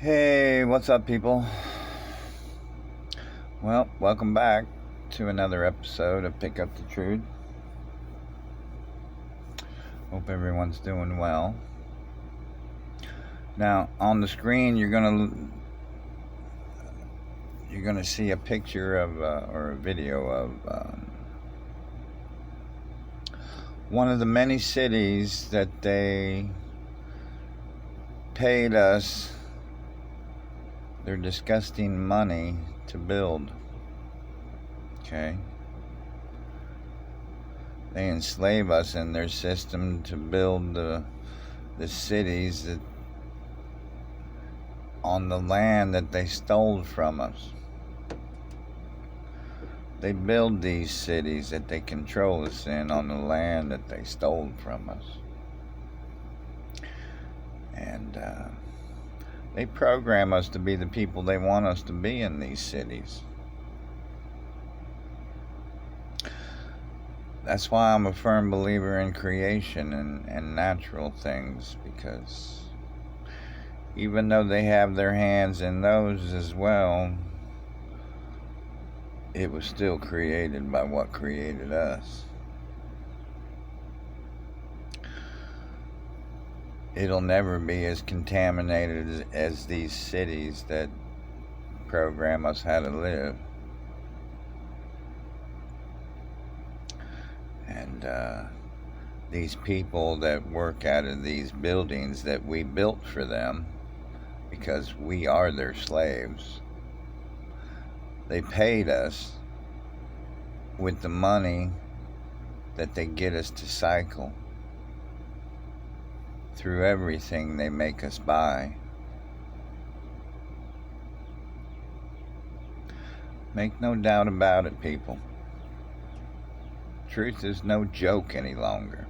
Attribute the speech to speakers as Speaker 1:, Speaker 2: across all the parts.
Speaker 1: Hey, what's up, people? Well, welcome back to another episode of Pick Up the Truth. Hope everyone's doing well. Now, on the screen, you're gonna see a picture of or a video of one of the many cities that they paid us their disgusting money to build. Okay? They enslave us in their system to build the cities that on the land that they stole from us. They build these cities that they control us in on the land that they stole from us. And they program us to be the people they want us to be in these cities. That's why I'm a firm believer in creation and natural things, because even though they have their hands in those as well, it was still created by what created us. It'll never be as contaminated as these cities that program us how to live. And these people that work out of these buildings that we built for them, because we are their slaves, they paid us with the money that they get us to cycle through everything they make us buy. Make no doubt about it, people. Truth is no joke any longer.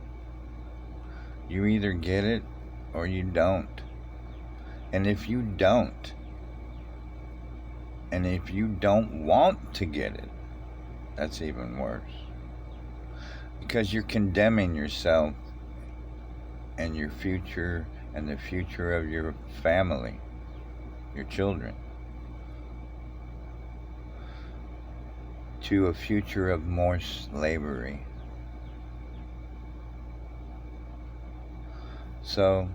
Speaker 1: You either get it or you don't. And if you don't, and if you don't want to get it, that's even worse. Because you're condemning yourself and your future and the future of your family, your children, to a future of more slavery. So,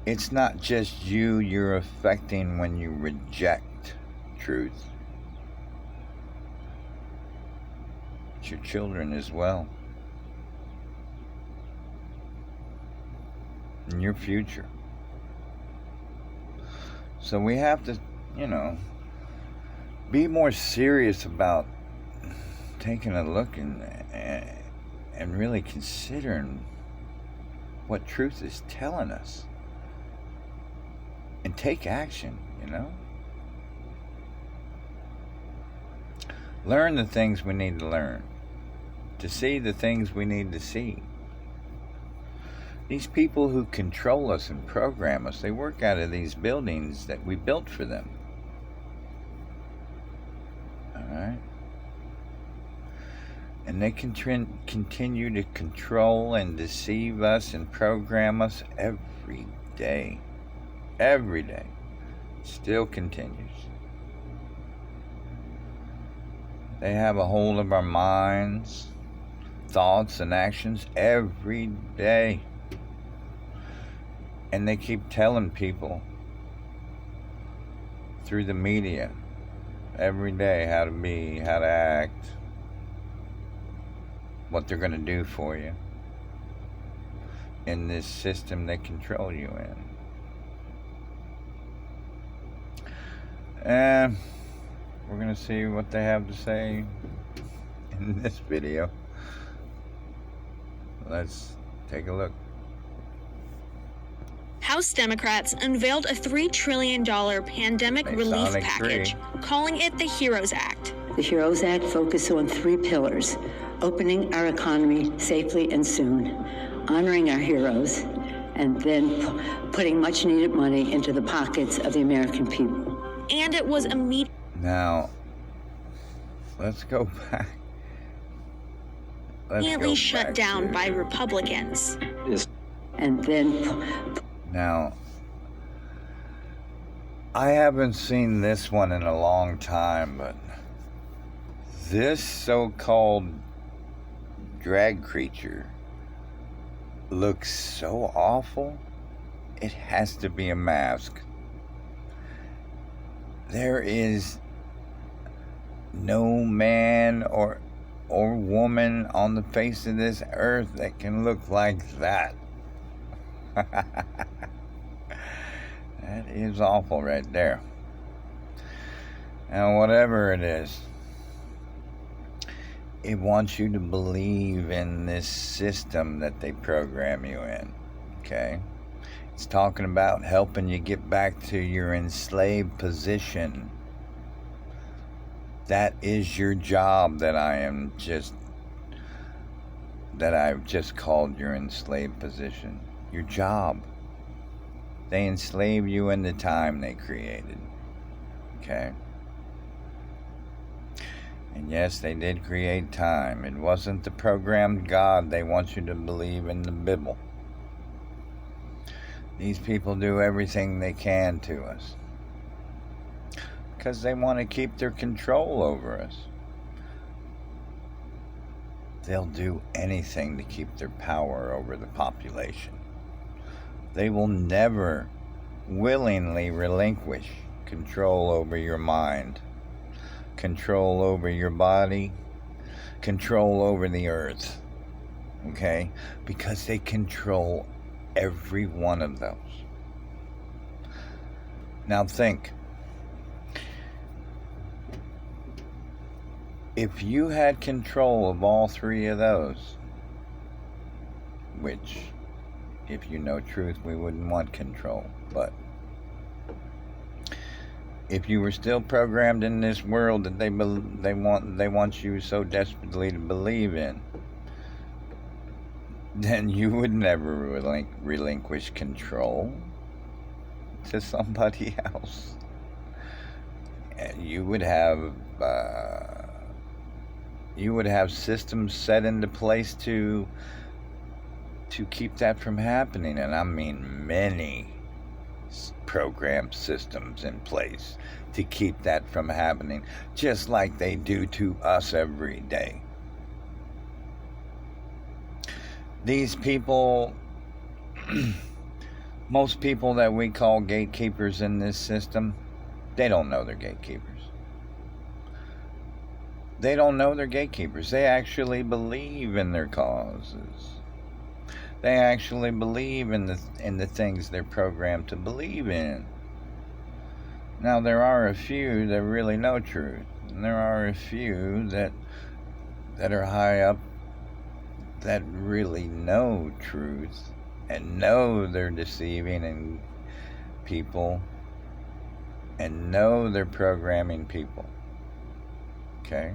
Speaker 1: it's not just you're affecting when you reject truth. It's your children as well. And your future. So we have to, be more serious about taking a look and really considering what truth is telling us. And take action, Learn the things we need to learn. To see the things we need to see. These people who control us and program us, they work out of these buildings that we built for them. Alright? And they continue to control and deceive us and program us every day. Every day. Still continues. They have a hold of our minds, thoughts, and actions every day. And they keep telling people through the media every day how to be, how to act, what they're going to do for you in this system they control you in. And we're going to see what they have to say in this video. Let's take a look.
Speaker 2: House Democrats unveiled a $3 trillion pandemic relief package, calling it the HEROES Act.
Speaker 3: The HEROES Act focuses on 3 pillars: opening our economy safely and soon, honoring our heroes, and then putting much-needed money into the pockets of the American people.
Speaker 2: And it was immediate.
Speaker 1: Now, let's go back.
Speaker 2: Immediately shut down by Republicans.
Speaker 3: And then...
Speaker 1: Now, I haven't seen this one in a long time, but this so-called drag creature looks so awful. It has to be a mask. There is no man or woman on the face of this earth that can look like that. That is awful right there. Now, whatever it is, it wants you to believe in this system that they program you in, okay? It's talking about helping you get back to your enslaved position. That is your job that I've just called your enslaved position. Your job. They enslave you in the time they created. Okay? And yes, they did create time. It wasn't the programmed God they want you to believe in the Bible. These people do everything they can to us because they want to keep their control over us. They'll do anything to keep their power over the population. They will never willingly relinquish control over your mind, control over your body, control over the earth, okay? Because they control every one of those. Now think, if you had control of all three of those, which, if you know truth, we wouldn't want control, but if you were still programmed in this world that they want you so desperately to believe in, then you would never relinquish control to somebody else. And you would have systems set into place to keep that from happening, and I mean many programmed systems in place to keep that from happening, just like they do to us every day. These people, most people that we call gatekeepers in this system, they don't know they're gatekeepers. They don't know they're gatekeepers. They actually believe in their causes. They actually believe in the things they're programmed to believe in. Now, there are a few that really know truth, and there are a few that are high up that really know truth and know they're deceiving people and know they're programming people. Okay?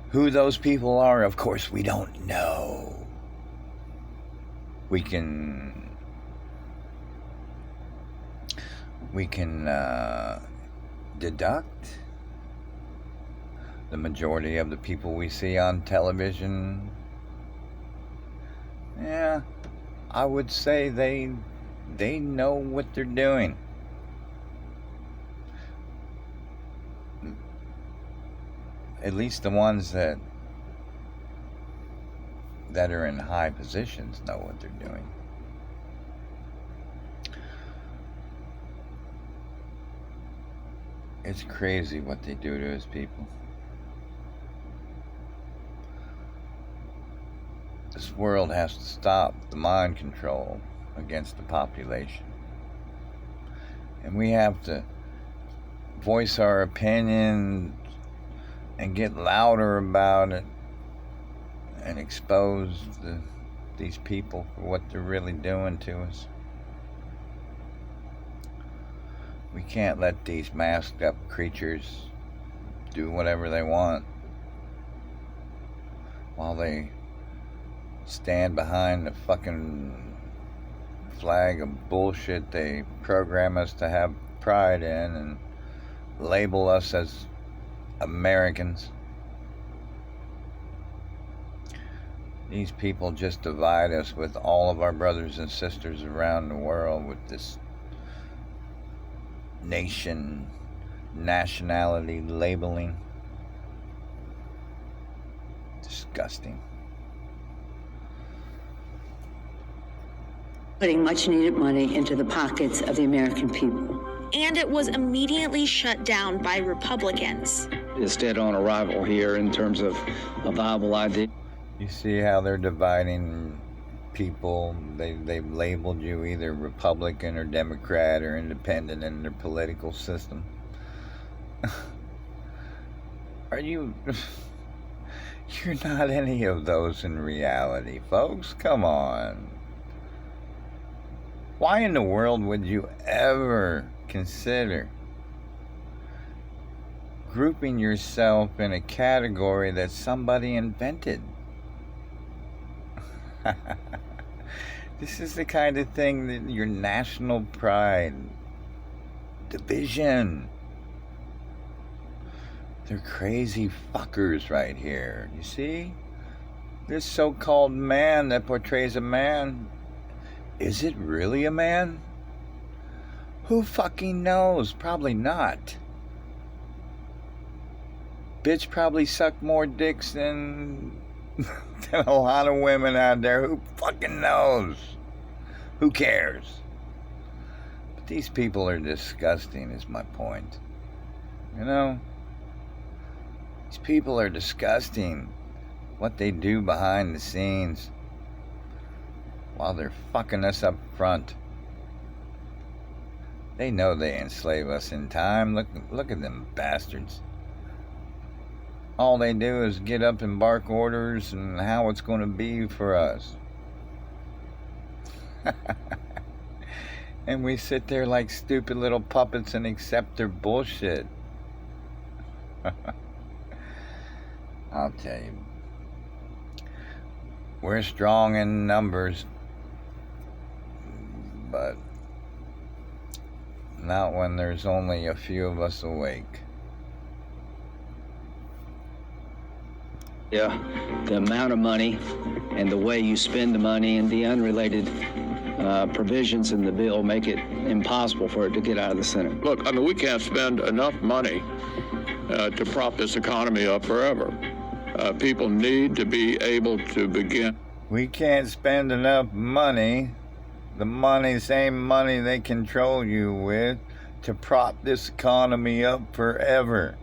Speaker 1: Who those people are, of course, we don't know. We can deduct. The majority of the people we see on television, yeah, I would say they know what they're doing. At least the ones that are in high positions know what they're doing. It's crazy what they do to us people. This world has to stop the mind control against the population. And we have to voice our opinion and get louder about it and expose these people for what they're really doing to us. We can't let these masked up creatures do whatever they want while they stand behind the fucking flag of bullshit they program us to have pride in and label us as Americans. These people just divide us with all of our brothers and sisters around the world with this nationality labeling. Disgusting.
Speaker 3: Putting much needed money into the pockets of the American people.
Speaker 2: And it was immediately shut down by Republicans.
Speaker 4: It's dead on arrival here in terms of a viable idea.
Speaker 1: You see how they're dividing people? They've labeled you either Republican or Democrat or independent in their political system. Are you... You're not any of those in reality, folks. Come on. Why in the world would you ever consider grouping yourself in a category that somebody invented? This is the kind of thing that your national pride, division. They're crazy fuckers right here. You see? This so-called man that portrays a man, is it really a man? Who fucking knows? Probably not. Bitch probably sucked more dicks than a lot of women out there. Who fucking knows? Who cares? But these people are disgusting, is my point. You know? These people are disgusting. What they do behind the scenes while they're fucking us up front. They know they enslave us in time. Look at them bastards. All they do is get up and bark orders and how it's going to be for us. And we sit there like stupid little puppets and accept their bullshit. I'll tell you. We're strong in numbers, but not when there's only a few of us awake.
Speaker 4: Yeah, the amount of money and the way you spend the money and the unrelated provisions in the bill make it impossible for it to get out of the Senate.
Speaker 5: Look, I mean, we can't spend enough money to prop this economy up forever. People need to be able to begin.
Speaker 1: We can't spend enough money, same money they control you with, to prop this economy up forever.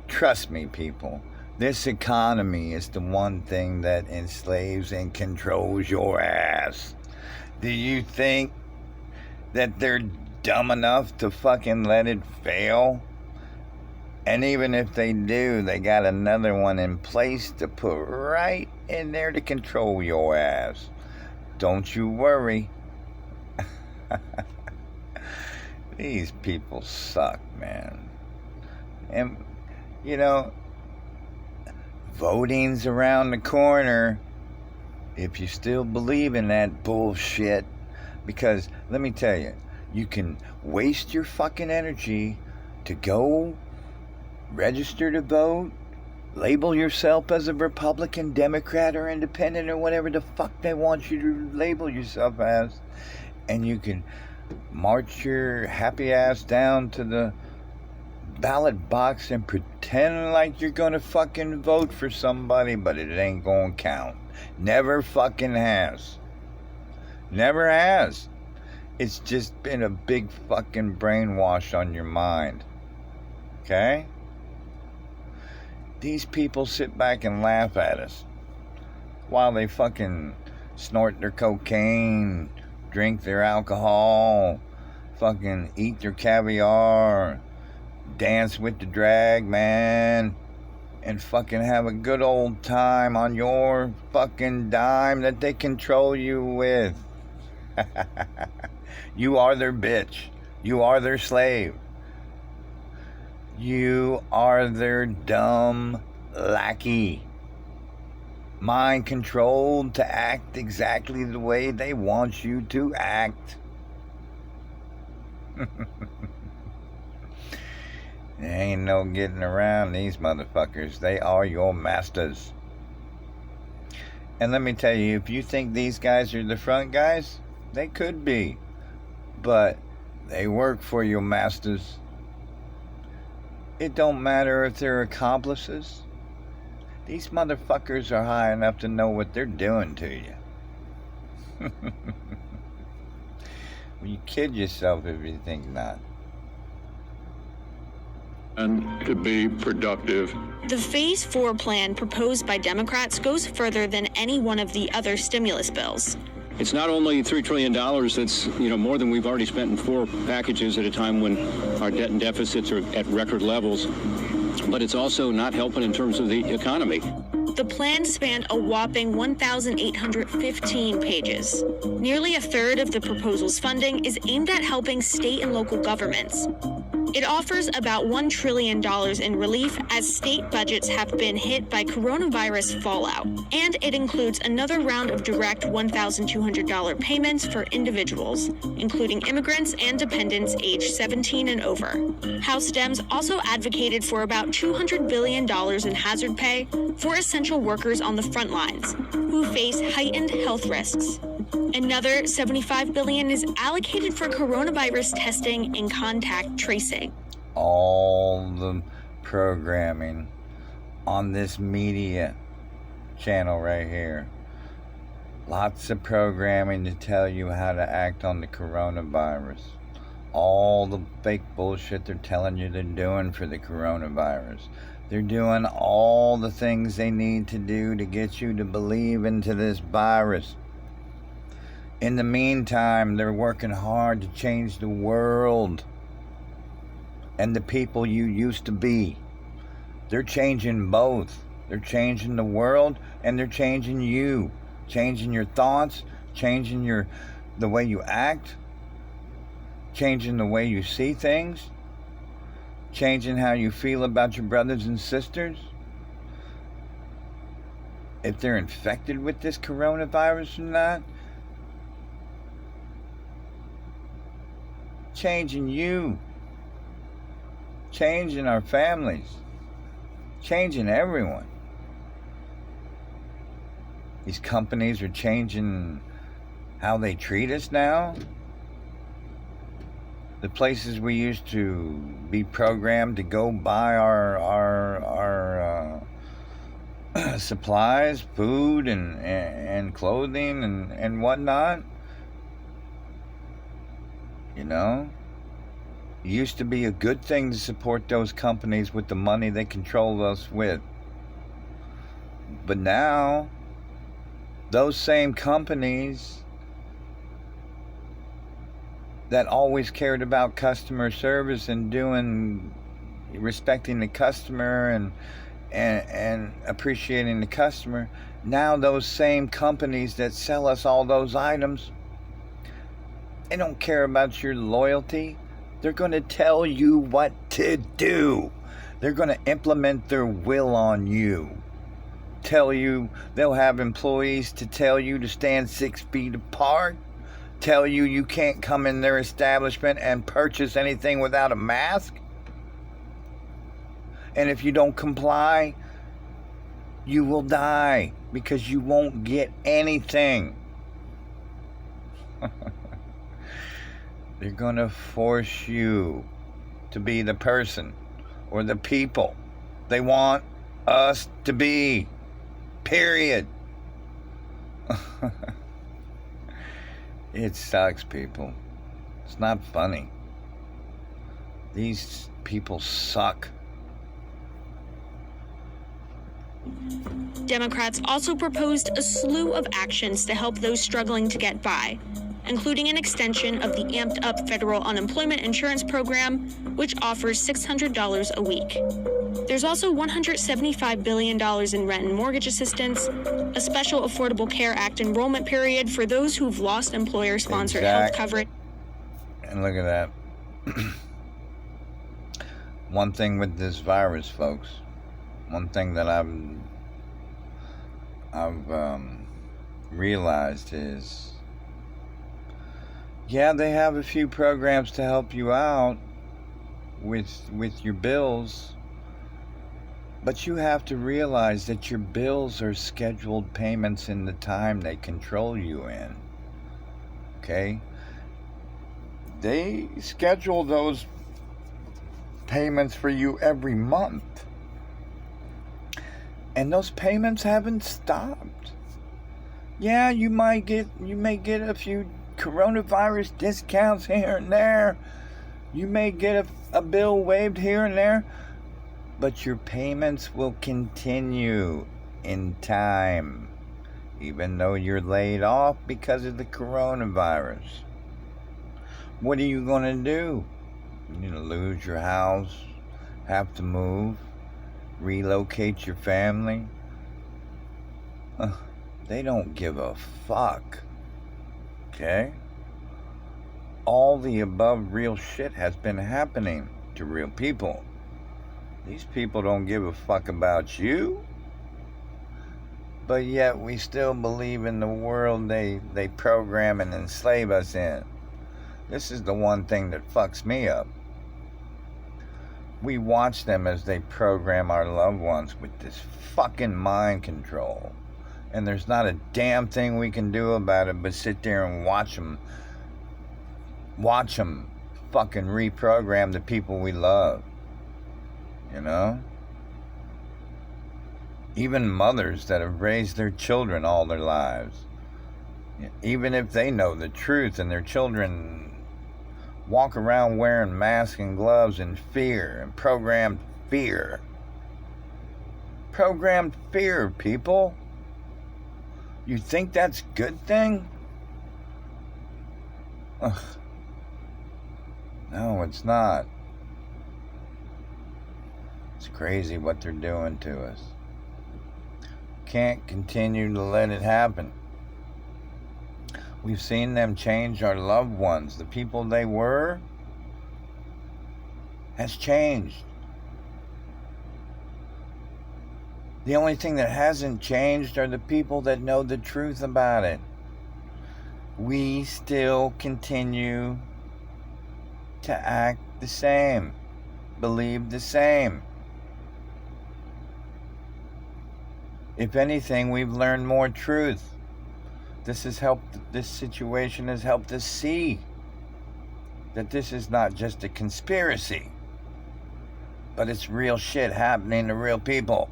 Speaker 1: Trust me, people. This economy is the one thing that enslaves and controls your ass. Do you think that they're dumb enough to fucking let it fail? And even if they do, they got another one in place to put right in there to control your ass. Don't you worry. These people suck, man. And, you know, voting's around the corner. If you still believe in that bullshit. Because, let me tell you, you can waste your fucking energy to go register to vote, label yourself as a Republican, Democrat, or Independent, or whatever the fuck they want you to label yourself as, and you can march your happy ass down to the ballot box and pretend like you're gonna fucking vote for somebody, but it ain't gonna count. Never fucking has. Never has. It's just been a big fucking brainwash on your mind. Okay? These people sit back and laugh at us while they fucking snort their cocaine, drink their alcohol, fucking eat their caviar, dance with the drag man, and fucking have a good old time on your fucking dime that they control you with. You are their bitch. You are their slave. You are their dumb lackey. Mind controlled to act exactly the way they want you to act. There ain't no getting around these motherfuckers. They are your masters. And let me tell you, if you think these guys are the front guys, they could be. But They work for you, masters. It don't matter if they're accomplices. These motherfuckers are high enough to know what they're doing to you. Well, you kid yourself if you think not.
Speaker 5: And to be productive.
Speaker 2: The Phase 4 plan proposed by Democrats goes further than any one of the other stimulus bills.
Speaker 6: It's not only $3 trillion that's, more than we've already spent in 4 packages at a time when our debt and deficits are at record levels, but it's also not helping in terms of the economy.
Speaker 2: The plan spanned a whopping 1,815 pages. Nearly a third of the proposal's funding is aimed at helping state and local governments. It offers about $1 trillion in relief as state budgets have been hit by coronavirus fallout. And it includes another round of direct $1,200 payments for individuals, including immigrants and dependents aged 17 and over. House Dems also advocated for about $200 billion in hazard pay for essential workers on the front lines who face heightened health risks. Another $75 billion is allocated for coronavirus testing and contact tracing.
Speaker 1: All the programming on this media channel right here. Lots of programming to tell you how to act on the coronavirus. All the fake bullshit they're telling you they're doing for the coronavirus. They're doing all the things they need to do to get you to believe into this virus. In the meantime, they're working hard to change the world and the people you used to be. They're changing both. They're changing the world and they're changing you. Changing your thoughts, changing the way you act, changing the way you see things, changing how you feel about your brothers and sisters. If they're infected with this coronavirus or not. Changing you, changing our families, changing everyone. These companies are changing how they treat us now. The places we used to be programmed to go buy our supplies, food and clothing and whatnot. It used to be a good thing to support those companies with the money they control us with. But now, those same companies that always cared about customer service and respecting the customer and appreciating the customer, now those same companies that sell us all those items, they don't care about your loyalty. They're going to tell you what to do. They're going to implement their will on you. They'll have employees to tell you to stand 6 feet apart. Tell you you can't come in their establishment and purchase anything without a mask. And if you don't comply, you will die because you won't get anything. They're going to force you to be the person or the people they want us to be. Period. It sucks, people. It's not funny. These people suck.
Speaker 2: Democrats also proposed a slew of actions to help those struggling to get by, including an extension of the amped-up federal unemployment insurance program, which offers $600 a week. There's also $175 billion in rent and mortgage assistance, a special Affordable Care Act enrollment period for those who've lost employer-sponsored health coverage.
Speaker 1: And look at that. One thing with this virus, folks, one thing that I've realized is, yeah, they have a few programs to help you out with your bills, but you have to realize that your bills are scheduled payments in the time they control you in. Okay? They schedule those payments for you every month. And those payments haven't stopped. Yeah, you may get a few coronavirus discounts here and there. You may get a bill waived here and there, but your payments will continue in time, even though you're laid off because of the coronavirus. What are you going to do? You're going to lose your house, have to move, relocate your family. They don't give a fuck. Okay? All the above real shit has been happening to real people. These people don't give a fuck about you. But yet we still believe in the world they program and enslave us in. This is the one thing that fucks me up. We watch them as they program our loved ones with this fucking mind control. And there's not a damn thing we can do about it but sit there and watch them fucking reprogram the people we love. You know? Even mothers that have raised their children all their lives. Even if they know the truth and their children walk around wearing masks and gloves in fear and programmed fear. Programmed fear, people. You think that's a good thing? Ugh. No, it's not. It's crazy what they're doing to us. Can't continue to let it happen. We've seen them change our loved ones. The people they were has changed. The only thing that hasn't changed are the people that know the truth about it. We still continue to act the same, believe the same. If anything, we've learned more truth. This situation has helped us see that this is not just a conspiracy, but it's real shit happening to real people.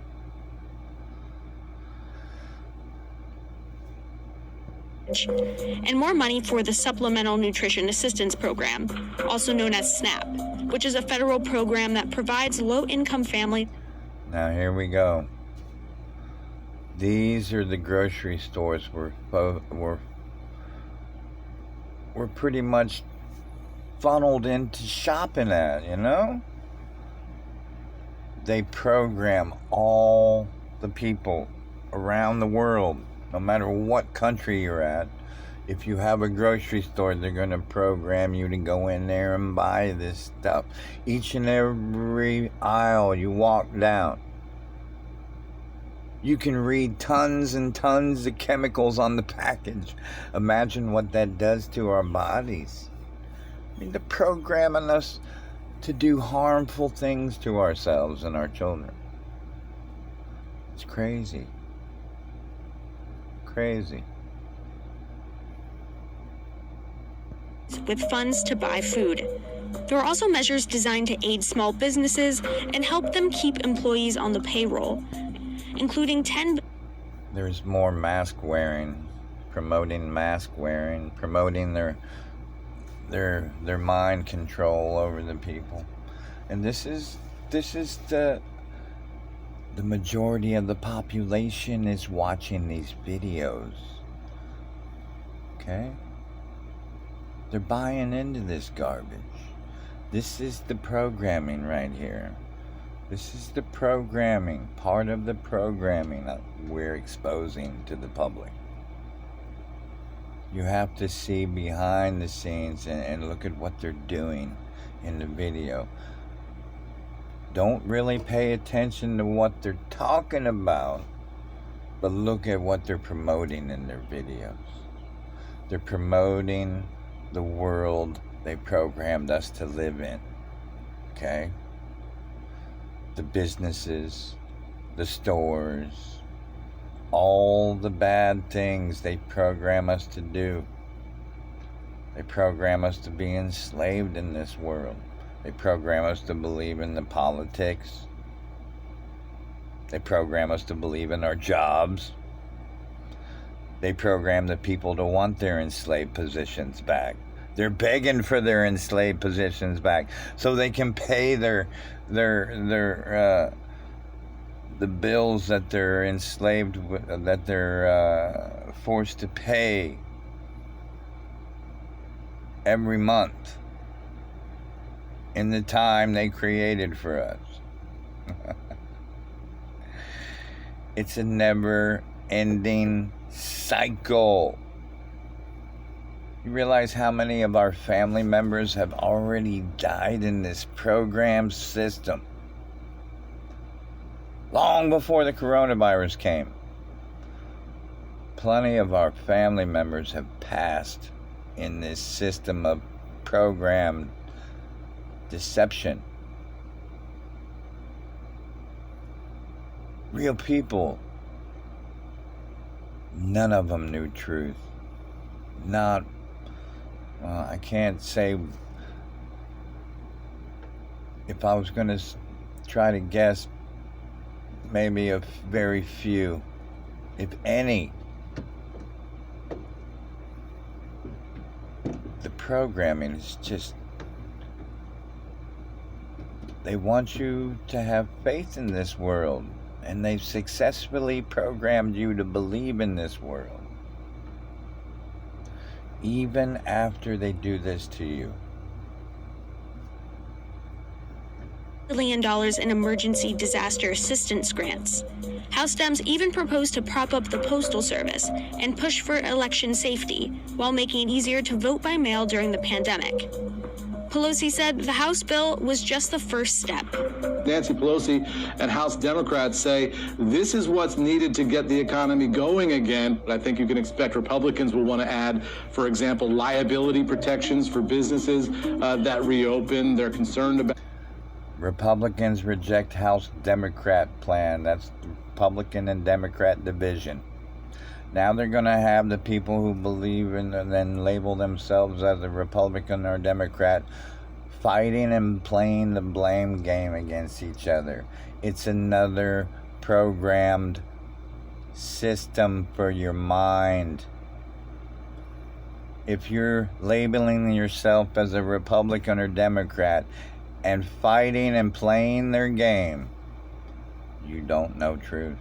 Speaker 2: And more money for the Supplemental Nutrition Assistance Program, also known as SNAP, which is a federal program that provides low-income families.
Speaker 1: Now here we go. These are the grocery stores we're pretty much funneled into shopping at, you know? They program all the people around the world, no matter what country you're at. If you have a grocery store, they're going to program you to go in there and buy this stuff. Each and every aisle you walk down, you can read tons and tons of chemicals on the package. Imagine what that does to our bodies. I mean, they're programming us to do harmful things to ourselves and our children. It's crazy. Crazy.
Speaker 2: With funds to buy food. There are also measures designed to aid small businesses and help them keep employees on the payroll, including
Speaker 1: There's more mask wearing, promoting mask wearing, promoting their mind control over the people. And this is the majority of the population is watching these videos. Okay? They're buying into this garbage. This is the programming right here. This is the programming, part of the programming that we're exposing to the public. You have to see behind the scenes and look at what they're doing in the video. Don't really pay attention to what they're talking about, but look at what they're promoting in their videos. They're promoting the world they programmed us to live in. Okay? The businesses, the stores, all the bad things they program us to do. They program us to be enslaved in this world. They program us to believe in the politics. They program us to believe in our jobs. They program the people to want their enslaved positions back. They're begging for their enslaved positions back so they can pay the bills that they're enslaved, that they're forced to pay every month in the time they created for us. It's a never-ending cycle. You realize how many of our family members have already died in this program system long before the coronavirus came? Plenty of our family members have passed in this system of programmed deception. Real people, none of them knew truth. I can't say. If I was going to try to guess, maybe a very few, if any. The programming is just, they want you to have faith in this world, and they've successfully programmed you to believe in this world, even after they do this to you.
Speaker 2: $1 billion in emergency disaster assistance grants. House Dems even proposed to prop up the Postal Service and push for election safety while making it easier to vote by mail during the pandemic. Pelosi said the House bill was just the first step.
Speaker 7: Nancy Pelosi and House Democrats say this is what's needed to get the economy going again. I think you can expect Republicans will want to add, for example, liability protections for businesses that reopen. They're concerned about.
Speaker 1: Republicans reject House Democrat plan. That's the Republican and Democrat division. Now they're going to have the people who believe in and then label themselves as a Republican or Democrat fighting and playing the blame game against each other. It's another programmed system for your mind. If you're labeling yourself as a Republican or Democrat and fighting and playing their game, you don't know truth.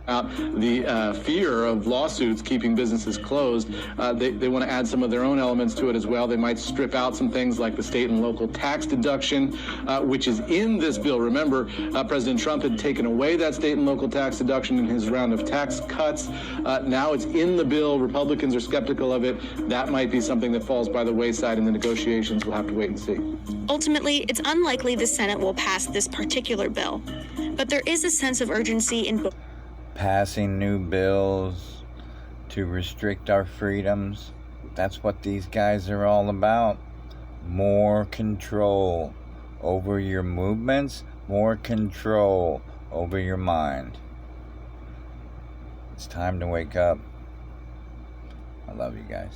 Speaker 7: The fear of lawsuits keeping businesses closed, they want to add some of their own elements to it as well. They might strip out some things like the state and local tax deduction, which is in this bill. Remember, President Trump had taken away that state and local tax deduction in his round of tax cuts. Now it's in the bill. Republicans are skeptical of it. That might be something that falls by the wayside in the negotiations. We'll have to wait and see.
Speaker 2: Ultimately, it's unlikely the Senate will pass this particular bill, but there is a sense of urgency in
Speaker 1: passing new bills to restrict our freedoms. That's what these guys are all about. More control over your movements, more control over your mind. It's time to wake up. I love you guys.